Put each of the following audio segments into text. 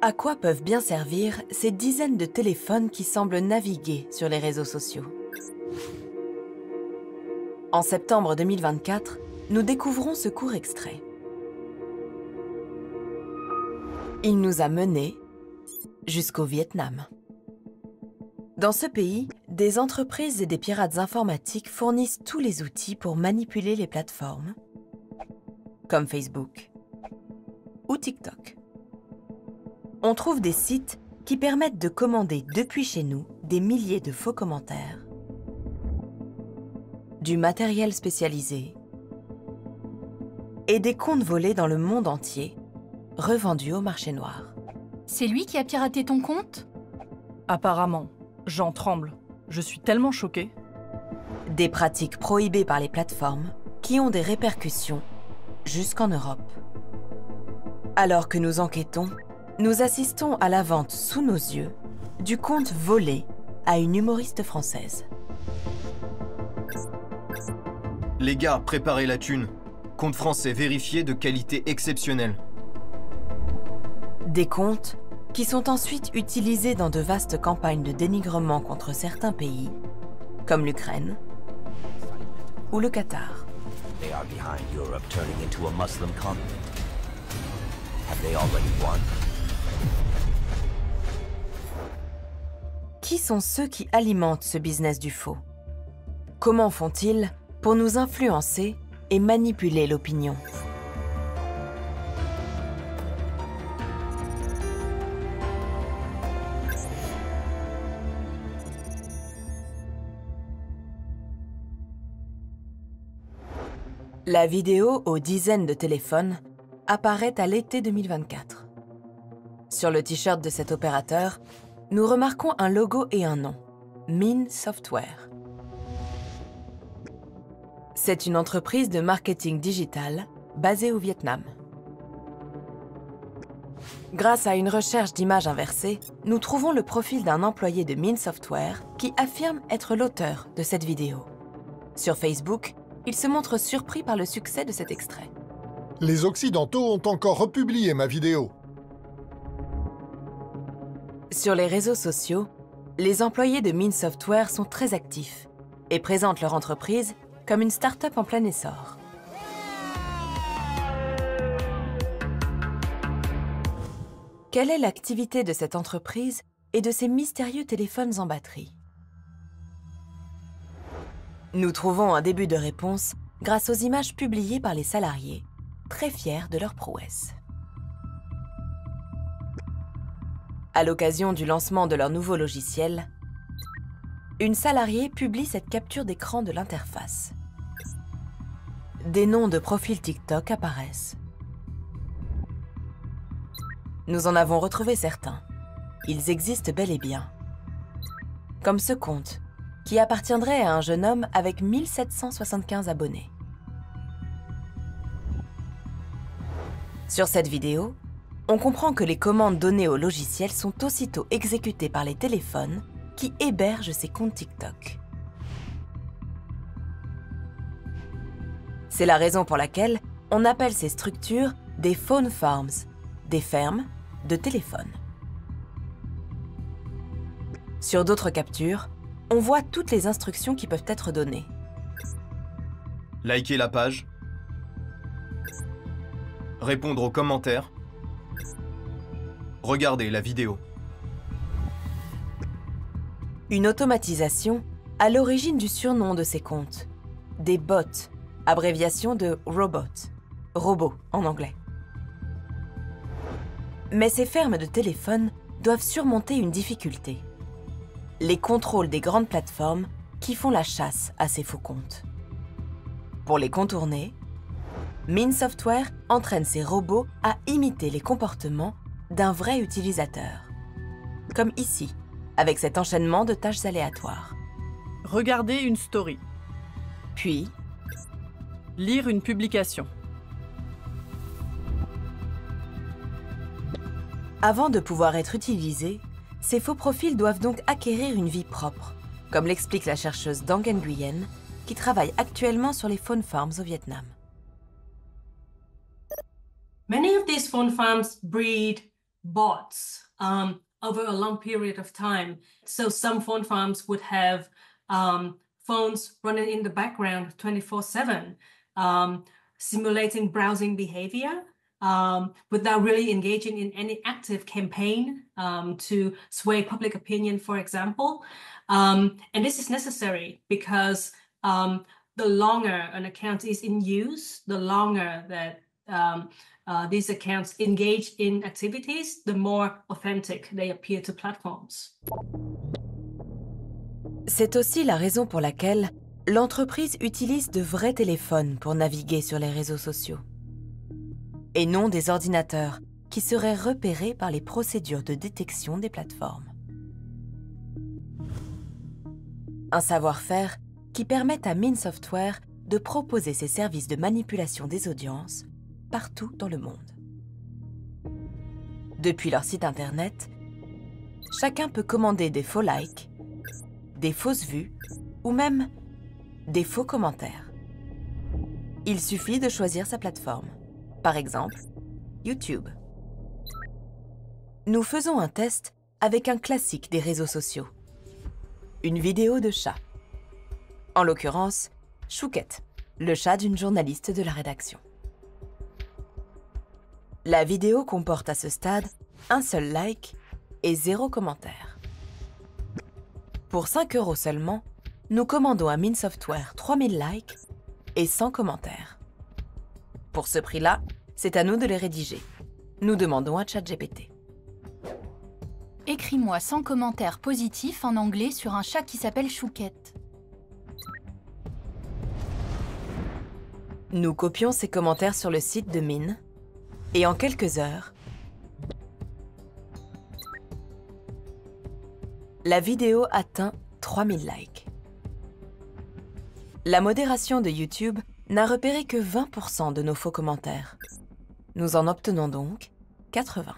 À quoi peuvent bien servir ces dizaines de téléphones qui semblent naviguer sur les réseaux sociaux? En septembre 2024, nous découvrons ce court extrait. Il nous a menés jusqu'au Vietnam. Dans ce pays, des entreprises et des pirates informatiques fournissent tous les outils pour manipuler les plateformes, comme Facebook ou TikTok. On trouve des sites qui permettent de commander depuis chez nous des milliers de faux commentaires, du matériel spécialisé et des comptes volés dans le monde entier, revendus au marché noir. C'est lui qui a piraté ton compte? Apparemment. J'en tremble. Je suis tellement choquée. Des pratiques prohibées par les plateformes qui ont des répercussions jusqu'en Europe. Alors que nous enquêtons, nous assistons à la vente sous nos yeux du compte volé à une humoriste française. Les gars, préparez la thune. Compte français vérifié de qualité exceptionnelle. Des comptes qui sont ensuite utilisés dans de vastes campagnes de dénigrement contre certains pays, comme l'Ukraine ou le Qatar. They are behind Europe turning into a Muslim continent. Have they already won? Qui sont ceux qui alimentent ce business du faux? Comment font-ils pour nous influencer et manipuler l'opinion? La vidéo aux dizaines de téléphones apparaît à l'été 2024. Sur le t-shirt de cet opérateur, nous remarquons un logo et un nom, Min Software. C'est une entreprise de marketing digital basée au Vietnam. Grâce à une recherche d'images inversées, nous trouvons le profil d'un employé de Min Software qui affirme être l'auteur de cette vidéo. Sur Facebook, il se montre surpris par le succès de cet extrait. Les Occidentaux ont encore republié ma vidéo. Sur les réseaux sociaux, les employés de Min Software sont très actifs et présentent leur entreprise comme une start-up en plein essor. Quelle est l'activité de cette entreprise et de ces mystérieux téléphones en batterie? Nous trouvons un début de réponse grâce aux images publiées par les salariés, très fiers de leur prouesse. À l'occasion du lancement de leur nouveau logiciel, une salariée publie cette capture d'écran de l'interface. Des noms de profils TikTok apparaissent. Nous en avons retrouvé certains. Ils existent bel et bien. Comme ce compte, qui appartiendrait à un jeune homme avec 1775 abonnés. Sur cette vidéo, on comprend que les commandes données au logiciel sont aussitôt exécutées par les téléphones qui hébergent ces comptes TikTok. C'est la raison pour laquelle on appelle ces structures des phone farms, des fermes de téléphones. Sur d'autres captures, on voit toutes les instructions qui peuvent être données. Likez la page. Répondre aux commentaires. Regardez la vidéo. Une automatisation à l'origine du surnom de ces comptes. Des bots, abréviation de robot en anglais. Mais ces fermes de téléphones doivent surmonter une difficulté. Les contrôles des grandes plateformes qui font la chasse à ces faux comptes. Pour les contourner, Min Software entraîne ses robots à imiter les comportements d'un vrai utilisateur. Comme ici, avec cet enchaînement de tâches aléatoires. Regarder une story. Puis, Lire une publication. Avant de pouvoir être utilisés, ces faux profils doivent donc acquérir une vie propre, comme l'explique la chercheuse Dang Nguyen, qui travaille actuellement sur les phone farms au Vietnam. Many of these phone farms breed bots over a long period of time. So some phone farms would have phones running in the background 24/7, simulating browsing behavior without really engaging in any active campaign to sway public opinion, for example. And this is necessary because the longer an account is in use, the longer that these accounts engage in activities, the more authentic they appear to platforms. C'est aussi la raison pour laquelle l'entreprise utilise de vrais téléphones pour naviguer sur les réseaux sociaux. Et non des ordinateurs qui seraient repérés par les procédures de détection des plateformes. Un savoir-faire qui permet à Mint Software de proposer ses services de manipulation des audiences partout dans le monde. Depuis leur site internet, chacun peut commander des faux likes, des fausses vues ou même des faux commentaires. Il suffit de choisir sa plateforme, par exemple YouTube. Nous faisons un test avec un classique des réseaux sociaux, une vidéo de chat. En l'occurrence, Chouquette, le chat d'une journaliste de la rédaction. La vidéo comporte à ce stade un seul like et 0 commentaire. Pour 5 € seulement, nous commandons à Mint Software 3000 likes et 100 commentaires. Pour ce prix-là, c'est à nous de les rédiger. Nous demandons à ChatGPT. Écris-moi 100 commentaires positifs en anglais sur un chat qui s'appelle Chouquette. Nous copions ces commentaires sur le site de Mint et en quelques heures, la vidéo atteint 3000 likes. La modération de YouTube n'a repéré que 20% de nos faux commentaires. Nous en obtenons donc 80.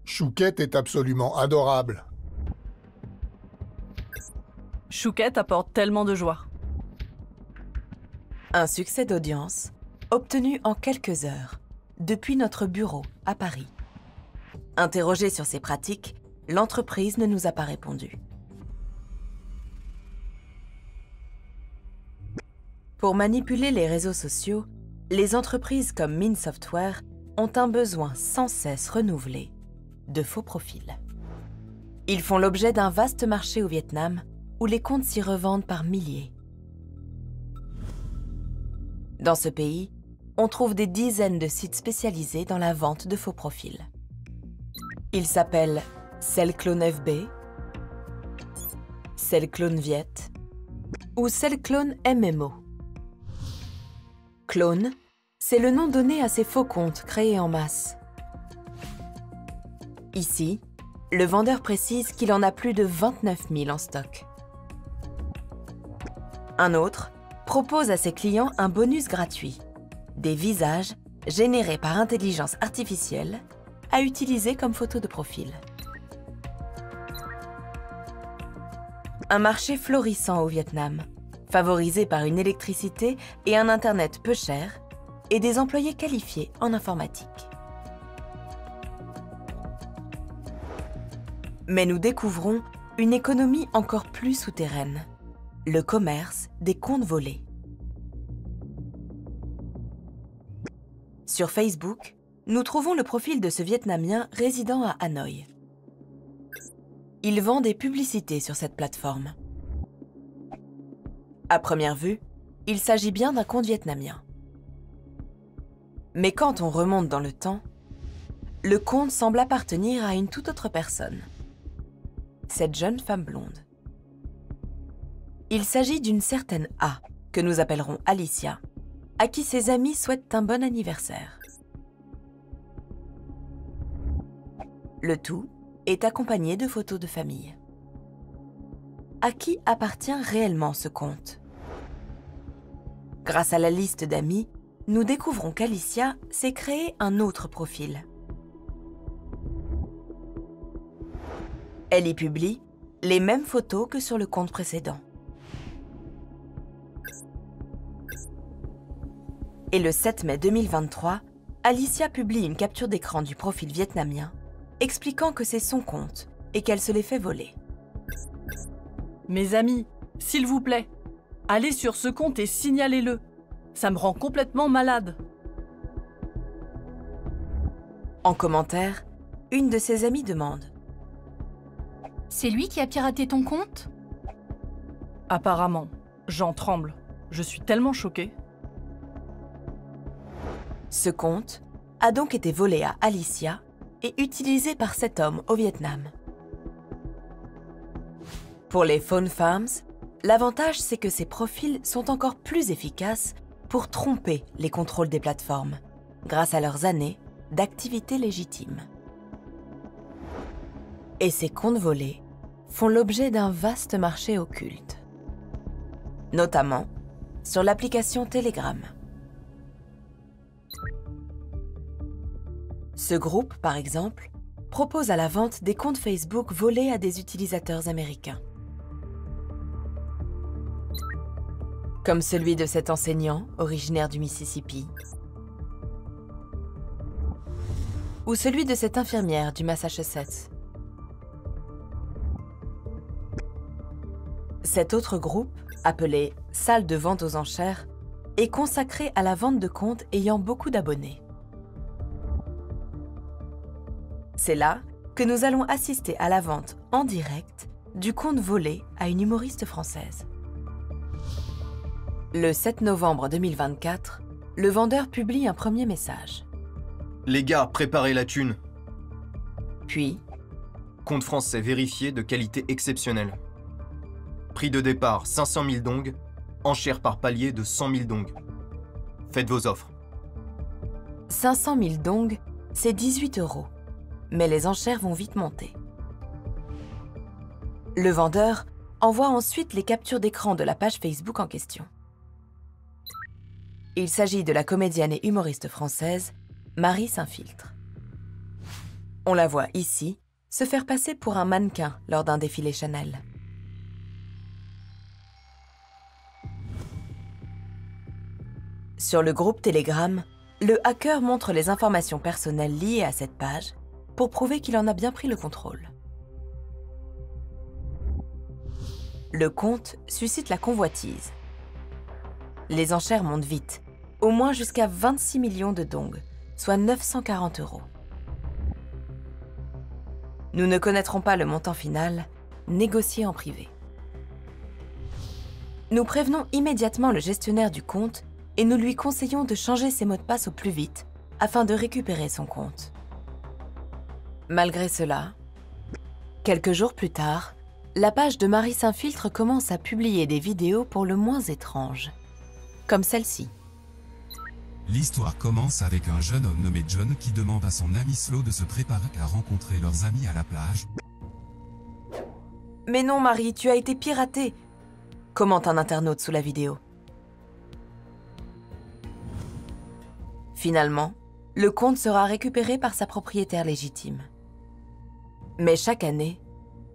Chouquette est absolument adorable. Chouquette apporte tellement de joie. Un succès d'audience obtenu en quelques heures depuis notre bureau à Paris. Interrogée sur ces pratiques, l'entreprise ne nous a pas répondu. Pour manipuler les réseaux sociaux, les entreprises comme Mint Software ont un besoin sans cesse renouvelé de faux profils. Ils font l'objet d'un vaste marché au Vietnam où les comptes s'y revendent par milliers. Dans ce pays, on trouve des dizaines de sites spécialisés dans la vente de faux profils. Ils s'appellent Cellclone FB, Cellclone Viet ou Cellclone MMO. Clone, c'est le nom donné à ces faux comptes créés en masse. Ici, le vendeur précise qu'il en a plus de 29 000 en stock. Un autre propose à ses clients un bonus gratuit, des visages générés par intelligence artificielle à utiliser comme photo de profil. Un marché florissant au Vietnam, favorisé par une électricité et un Internet peu cher et des employés qualifiés en informatique. Mais nous découvrons une économie encore plus souterraine, le commerce des comptes volés. Sur Facebook, nous trouvons le profil de ce Vietnamien résidant à Hanoï. Il vend des publicités sur cette plateforme. À première vue, il s'agit bien d'un compte vietnamien. Mais quand on remonte dans le temps, le compte semble appartenir à une toute autre personne. Cette jeune femme blonde. Il s'agit d'une certaine A, que nous appellerons Alicia, à qui ses amis souhaitent un bon anniversaire. Le tout est accompagné de photos de famille. À qui appartient réellement ce compte? Grâce à la liste d'amis, nous découvrons qu'Alicia s'est créé un autre profil. Elle y publie les mêmes photos que sur le compte précédent. Et le 7 mai 2023, Alicia publie une capture d'écran du profil vietnamien, expliquant que c'est son compte et qu'elle se l'est fait voler. Mes amis, s'il vous plaît, allez sur ce compte et signalez-le. Ça me rend complètement malade. En commentaire, une de ses amies demande « C'est lui qui a piraté ton compte ?» Apparemment, j'en tremble. Je suis tellement choquée. Ce compte a donc été volé à Alicia et utilisé par cet homme au Vietnam. Pour les phone farms, l'avantage c'est que ces profils sont encore plus efficaces pour tromper les contrôles des plateformes, grâce à leurs années d'activité légitime. Et ces comptes volés font l'objet d'un vaste marché occulte, notamment sur l'application Telegram. Ce groupe, par exemple, propose à la vente des comptes Facebook volés à des utilisateurs américains. Comme celui de cet enseignant originaire du Mississippi, ou celui de cette infirmière du Massachusetts. Cet autre groupe, appelé « salle de vente aux enchères », est consacré à la vente de comptes ayant beaucoup d'abonnés. C'est là que nous allons assister à la vente en direct du compte volé à une humoriste française. Le 7 novembre 2024, le vendeur publie un premier message. Les gars, préparez la thune. Puis, Compte français vérifié de qualité exceptionnelle. Prix de départ 500 000 dong, enchère par palier de 100 000 dong. Faites vos offres. 500 000 dong, c'est 18 €. Mais les enchères vont vite monter. Le vendeur envoie ensuite les captures d'écran de la page Facebook en question. Il s'agit de la comédienne et humoriste française Marie Saint-Filtre. On la voit ici se faire passer pour un mannequin lors d'un défilé Chanel. Sur le groupe Telegram, le hacker montre les informations personnelles liées à cette page pour prouver qu'il en a bien pris le contrôle. Le compte suscite la convoitise. Les enchères montent vite, au moins jusqu'à 26 millions de dong, soit 940 €. Nous ne connaîtrons pas le montant final, négocié en privé. Nous prévenons immédiatement le gestionnaire du compte et nous lui conseillons de changer ses mots de passe au plus vite afin de récupérer son compte. Malgré cela, quelques jours plus tard, la page de Marie Saint-Filtre commence à publier des vidéos pour le moins étranges, comme celle-ci. L'histoire commence avec un jeune homme nommé John qui demande à son ami Slow de se préparer à rencontrer leurs amis à la plage. « Mais non Marie, tu as été piratée !» commente un internaute sous la vidéo. Finalement, le compte sera récupéré par sa propriétaire légitime. Mais chaque année,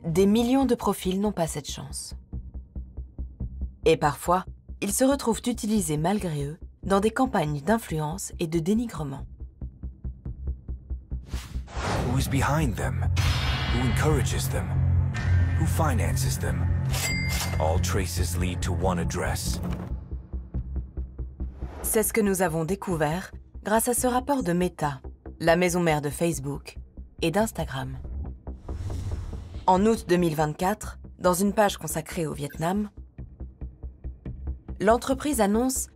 des millions de profils n'ont pas cette chance. Et parfois, ils se retrouvent utilisés malgré eux dans des campagnes d'influence et de dénigrement. Who is behind them? Who encourages them? Who finances them? All traces lead to one address. C'est ce que nous avons découvert grâce à ce rapport de Meta, la maison mère de Facebook et d'Instagram. En août 2024, dans une page consacrée au Vietnam, l'entreprise annonce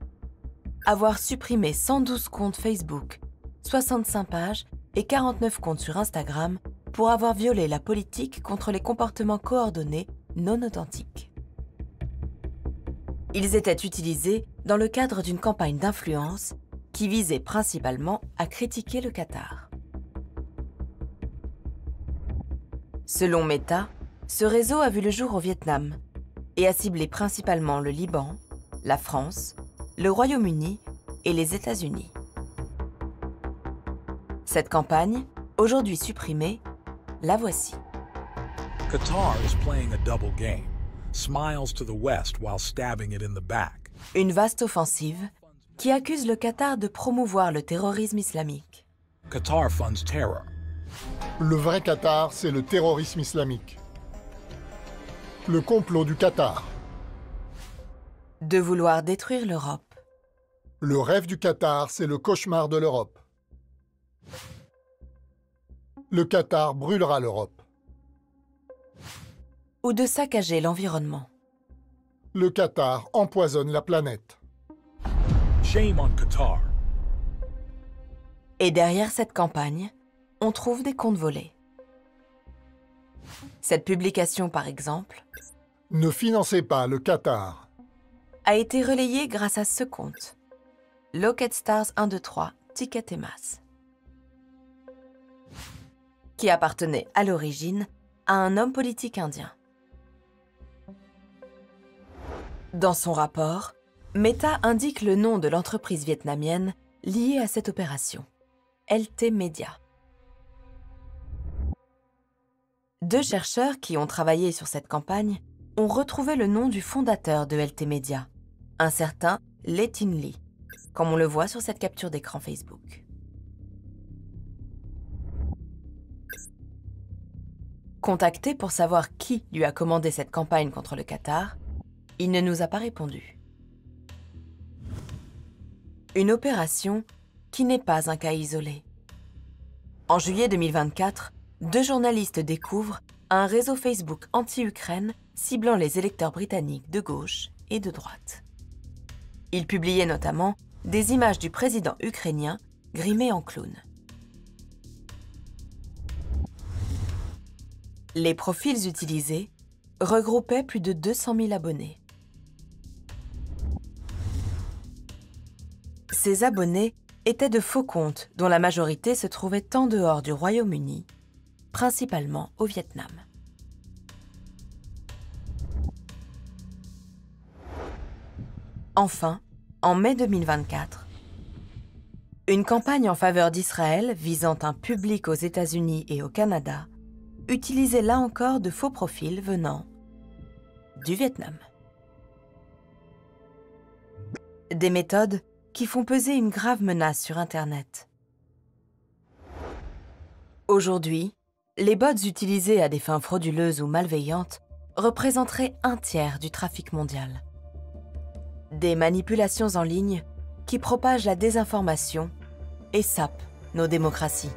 avoir supprimé 112 comptes Facebook, 65 pages et 49 comptes sur Instagram pour avoir violé la politique contre les comportements coordonnés non authentiques. Ils étaient utilisés dans le cadre d'une campagne d'influence qui visait principalement à critiquer le Qatar. Selon Meta, ce réseau a vu le jour au Vietnam et a ciblé principalement le Liban, la France, le Royaume-Uni et les États-Unis. Cette campagne, aujourd'hui supprimée, la voici. Qatar is playing a double game. Smiles to the west while stabbing it in the back. Une vaste offensive qui accuse le Qatar de promouvoir le terrorisme islamique. Qatar funds terror. Le vrai Qatar, c'est le terrorisme islamique. Le complot du Qatar. De vouloir détruire l'Europe. Le rêve du Qatar, c'est le cauchemar de l'Europe. Le Qatar brûlera l'Europe. Ou de saccager l'environnement. Le Qatar empoisonne la planète. Shame on Qatar. Et derrière cette campagne, on trouve des comptes volés. Cette publication, par exemple, Ne financez pas le Qatar. a été relayée grâce à ce compte. Locket Stars 123, Ticket et Masse, qui appartenait à l'origine à un homme politique indien. Dans son rapport, Meta indique le nom de l'entreprise vietnamienne liée à cette opération, LT Media. 2 chercheurs qui ont travaillé sur cette campagne ont retrouvé le nom du fondateur de LT Media, un certain Le Tin Lee, comme on le voit sur cette capture d'écran Facebook. Contacté pour savoir qui lui a commandé cette campagne contre le Qatar, il ne nous a pas répondu. Une opération qui n'est pas un cas isolé. En juillet 2024, 2 journalistes découvrent un réseau Facebook anti-Ukraine ciblant les électeurs britanniques de gauche et de droite. Ils publiaient notamment des images du président ukrainien grimé en clown. Les profils utilisés regroupaient plus de 200 000 abonnés. Ces abonnés étaient de faux comptes dont la majorité se trouvait en dehors du Royaume-Uni, principalement au Vietnam. Enfin, en mai 2024, une campagne en faveur d'Israël visant un public aux États-Unis et au Canada utilisait là encore de faux profils venant du Vietnam. Des méthodes qui font peser une grave menace sur Internet. Aujourd'hui, les bots utilisés à des fins frauduleuses ou malveillantes représenteraient 1/3 du trafic mondial. Des manipulations en ligne qui propagent la désinformation et sapent nos démocraties.